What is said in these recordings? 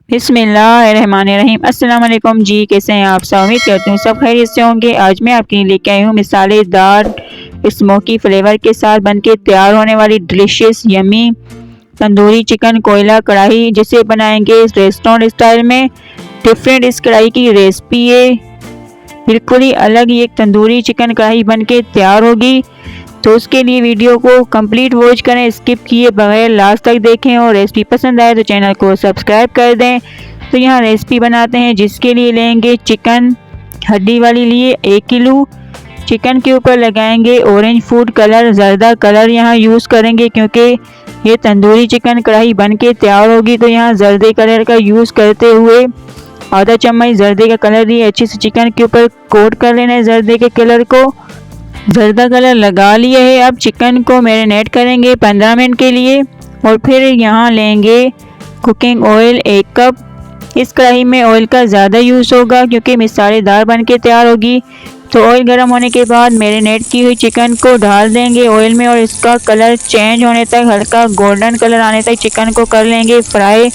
बिस्मिल्लाहिर्रहमानिर्रहीम। अस्सलाम वालेकुम जी, कैसे हैं आप सब? उम्मीद करती हूँ सब खैरियत से होंगे। आज मैं आपके लिए लेके आई हूँ मिसालेदार स्मोकी फ्लेवर के साथ बनके तैयार होने वाली डिलीशियस यमी तंदूरी चिकन कोयला कढ़ाई, जिसे बनाएंगे रेस्टोरेंट स्टाइल में। डिफरेंट इस कढ़ाई की रेसिपी है, बिल्कुल ही अलग ही एक तंदूरी चिकन कढ़ाई बनके तैयार होगी। तो उसके लिए वीडियो को कंप्लीट वॉच करें, स्किप किए बगैर लास्ट तक देखें और रेसिपी पसंद आए तो चैनल को सब्सक्राइब कर दें। तो यहाँ रेसिपी बनाते हैं, जिसके लिए लेंगे चिकन हड्डी वाली लिए 1 किलो। चिकन के ऊपर लगाएंगे ऑरेंज फूड कलर, जर्दा कलर यहाँ यूज़ करेंगे क्योंकि ये तंदूरी चिकन कढ़ाई बन के तैयार होगी। तो यहाँ जर्दे कलर का यूज़ करते हुए आधा चम्मच जर्दे का कलर दिए, अच्छे से चिकन के ऊपर कोट कर लेना है जर्दे के कलर को। जर्दा कलर लगा लिए है। अब चिकन को मैरिनेट करेंगे 15 मिनट के लिए। और फिर यहाँ लेंगे कुकिंग ऑयल 1 कप। इस कढ़ाई में ऑयल का ज़्यादा यूज़ होगा क्योंकि मसालेदार बन के तैयार होगी। तो ऑयल गर्म होने के बाद मैरिनेट की हुई चिकन को डाल देंगे ऑयल में और इसका कलर चेंज होने तक, हल्का गोल्डन कलर आने तक चिकन को कर लेंगे फ्राई।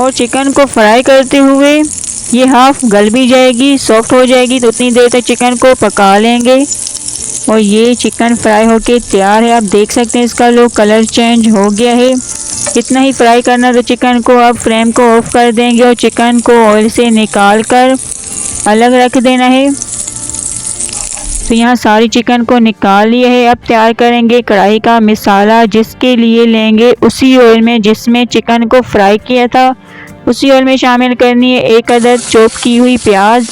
और चिकन को फ्राई करते हुए ये हाफ गल भी जाएगी, सॉफ्ट हो जाएगी। तो उतनी देर तक चिकन को पका लेंगे और ये चिकन फ्राई होके तैयार है। आप देख सकते हैं इसका लो कलर चेंज हो गया है। इतना ही फ्राई करना तो चिकन को अब फ्लेम को ऑफ कर देंगे और चिकन को ऑयल से निकाल कर अलग रख देना है। तो यहाँ सारी चिकन को निकाल लिया है। अब तैयार करेंगे कढ़ाई का मसाला, जिसके लिए लेंगे उसी ऑयल में जिसमें चिकन को फ्राई किया था, उसी ऑयल में शामिल करनी है 1 अदद चॉप की हुई प्याज।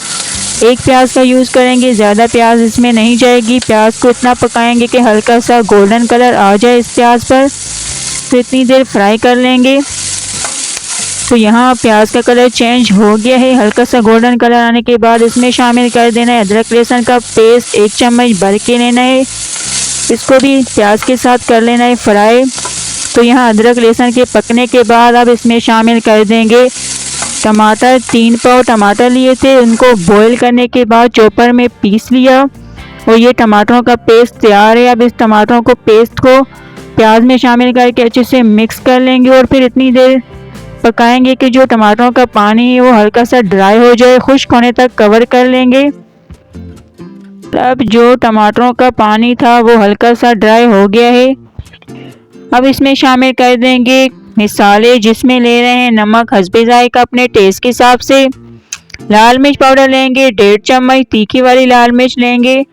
1 प्याज का यूज़ करेंगे, ज़्यादा प्याज इसमें नहीं जाएगी। प्याज को इतना पकाएंगे कि हल्का सा गोल्डन कलर आ जाए इस प्याज पर। तो इतनी देर फ्राई कर लेंगे। तो यहाँ प्याज का कलर चेंज हो गया है, हल्का सा गोल्डन कलर आने के बाद इसमें शामिल कर देना है अदरक लहसुन का पेस्ट 1 चम्मच भर के लेना है। इसको भी प्याज के साथ कर लेना है फ्राई। तो यहाँ अदरक लहसुन के पकने के बाद अब इसमें शामिल कर देंगे टमाटर। 3 पाव टमाटर लिए थे, उनको बॉईल करने के बाद चॉपर में पीस लिया और ये टमाटरों का पेस्ट तैयार है। अब इस टमाटरों को पेस्ट को प्याज में शामिल करके अच्छे से मिक्स कर लेंगे और फिर इतनी देर पकाएंगे कि जो टमाटरों का पानी है वो हल्का सा ड्राई हो जाए, खुश्क होने तक कवर कर लेंगे। अब जो टमाटरों का पानी था वो हल्का सा ड्राई हो गया है। अब इसमें शामिल कर देंगे मसाले, जिसमें ले रहे हैं नमक हस्बे जायका अपने टेस्ट के हिसाब से। लाल मिर्च पाउडर लेंगे 1.5 चम्मच, तीखी वाली लाल मिर्च लेंगे।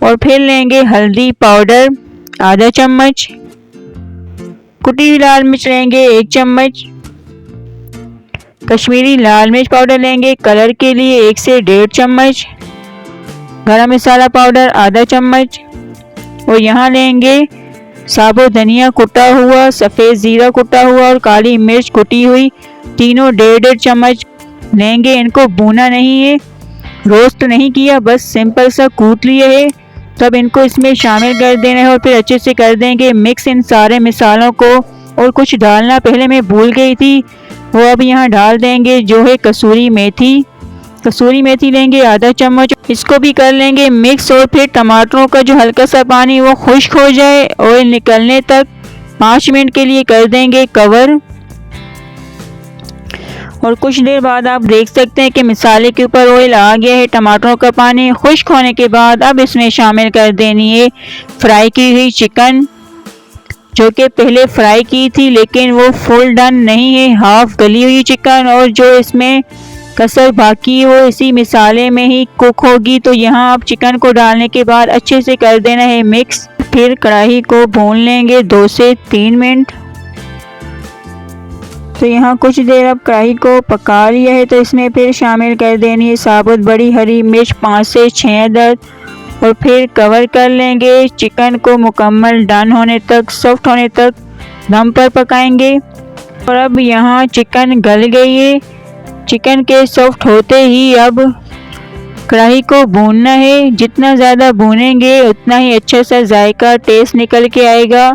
और फिर लेंगे हल्दी पाउडर आधा चम्मच, कुटी हुई लाल मिर्च लेंगे 1 चम्मच, कश्मीरी लाल मिर्च पाउडर लेंगे कलर के लिए 1 से 1.5 चम्मच, गरम मसाला पाउडर आधा चम्मच। और यहाँ लेंगे साबुत धनिया कुटा हुआ, सफ़ेद ज़ीरा कुटा हुआ और काली मिर्च कुटी हुई, तीनों 1.5 चम्मच लेंगे। इनको भूना नहीं है, रोस्ट नहीं किया, बस सिंपल सा कूट लिए है। तब इनको इसमें शामिल कर देना है और फिर अच्छे से कर देंगे मिक्स इन सारे मसालों को। और कुछ डालना पहले मैं भूल गई थी, वो अब यहाँ डाल देंगे, जो है कसूरी मेथी। कसूरी मेथी लेंगे आधा चम्मच, इसको भी कर लेंगे मिक्स। और फिर टमाटरों का जो हल्का सा पानी वो खुश्क हो जाए ऑयल निकलने तक 5 मिनट के लिए कर देंगे कवर। और कुछ देर बाद आप देख सकते हैं कि मसाले के ऊपर ऑयल आ गया है। टमाटरों का पानी खुश्क होने के बाद अब इसमें शामिल कर देनी है फ्राई की हुई चिकन, जो कि पहले फ्राई की थी लेकिन वो फुल डन नहीं है, हाफ गली हुई चिकन। और जो इसमें कसर बाकी है वो इसी मसाले में ही कुक होगी। तो यहाँ आप चिकन को डालने के बाद अच्छे से कर देना है मिक्स। फिर कढ़ाई को भून लेंगे 2 से 3 मिनट। तो यहाँ कुछ देर अब कढ़ाई को पका लिया है। तो इसमें फिर शामिल कर देनी है साबुत बड़ी हरी मिर्च 5 से 6 अदद और फिर कवर कर लेंगे। चिकन को मुकम्मल डन होने तक, सॉफ्ट होने तक दम पर पकाएंगे। और अब यहाँ चिकन गल गई है। चिकन के सॉफ्ट होते ही अब कढ़ाई को भूनना है। जितना ज़्यादा भूनेंगे उतना ही अच्छा सा जायका टेस्ट निकल के आएगा।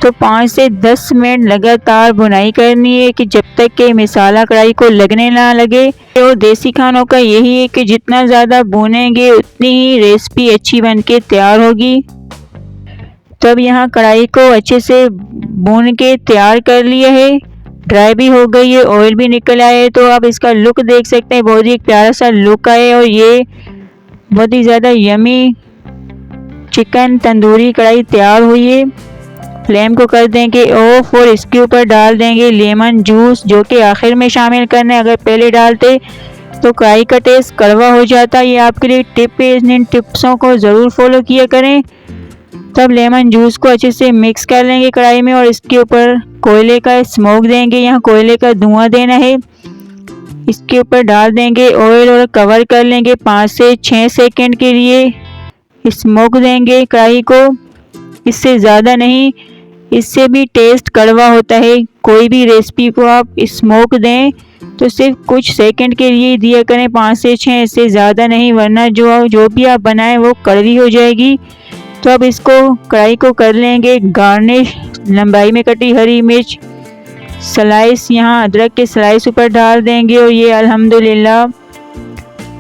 तो 5 से 10 मिनट लगातार भुनाई करनी है कि जब तक कि मसाला कढ़ाई को लगने ना लगे। और देसी खानों का यही है कि जितना ज़्यादा भूनेंगे उतनी ही रेसिपी अच्छी बन के तैयार होगी। तब यहाँ कढ़ाई को अच्छे से भून के तैयार कर लिया है। ड्राई भी हो गई है, ऑयल भी निकल आया है। तो आप इसका लुक देख सकते हैं, बहुत ही प्यारा सा लुक आया और ये बहुत ही ज़्यादा यमी चिकन तंदूरी कढ़ाई तैयार हुई है। फ्लेम को कर देंगे ऑफ और इसके ऊपर डाल देंगे लेमन जूस, जो कि आखिर में शामिल करना है। अगर पहले डालते तो कढ़ाई का टेस्ट कड़वा हो जाता। ये आपके लिए टिप है, इन टिप्सों को ज़रूर फॉलो किया करें। तब लेमन जूस को अच्छे से मिक्स कर लेंगे कढ़ाई में और इसके ऊपर कोयले का स्मोक देंगे, यहाँ कोयले का धुआं देना है। इसके ऊपर डाल देंगे ऑयल और कवर कर लेंगे 5 से 6 सेकंड के लिए। स्मोक देंगे कढ़ाई को, इससे ज़्यादा नहीं, इससे भी टेस्ट कड़वा होता है। कोई भी रेसिपी को आप स्मोक दें तो सिर्फ कुछ सेकंड के लिए दिया करें, 5 से 6, इससे ज़्यादा नहीं, वरना जो भी आप बनाएं वो कड़वी हो जाएगी। तो अब इसको कढ़ाई को कर लेंगे गार्निश, लंबाई में कटी हरी मिर्च स्लाइस, यहाँ अदरक के स्लाइस ऊपर डाल देंगे और ये अल्हम्दुलिल्लाह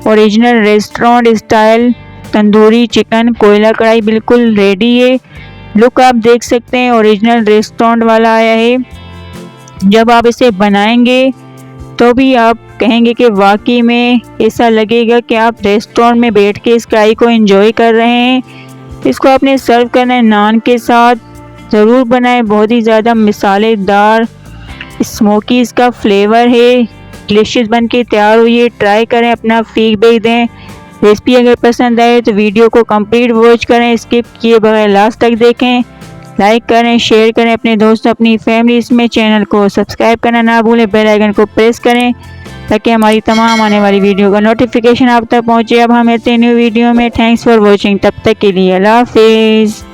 original restaurant style tandoori chicken कोयला कढ़ाई बिल्कुल रेडी है। लुक आप देख सकते हैं, ओरिजिनल रेस्टोरेंट वाला आया है। जब आप इसे बनाएंगे तो भी आप कहेंगे कि वाकई में ऐसा लगेगा कि आप रेस्टोरेंट में बैठ के इस कढ़ाई को एंजॉय कर रहे हैं। इसको आपने सर्व करना है नान के साथ, ज़रूर बनाएं। बहुत ही ज़्यादा मिसालेदार स्मोकी इसका फ्लेवर है, डिलीशियस बन के तैयार हुई है। ट्राई करें, अपना फीडबैक दें। रेसिपी अगर पसंद आए तो वीडियो को कंप्लीट वॉच करें, स्किप किए बगैर लास्ट तक देखें। लाइक करें, शेयर करें अपने दोस्तों अपनी फैमिली इसमें। चैनल को सब्सक्राइब करना ना भूलें, बेल आइकन को प्रेस करें ताकि हमारी तमाम आने वाली वीडियो का नोटिफिकेशन आप तक पहुंचे। अब हम मिलते हैं न्यू वीडियो में। थैंक्स फॉर वॉचिंग, तब तक के लिए अल्लाह हाफिज़।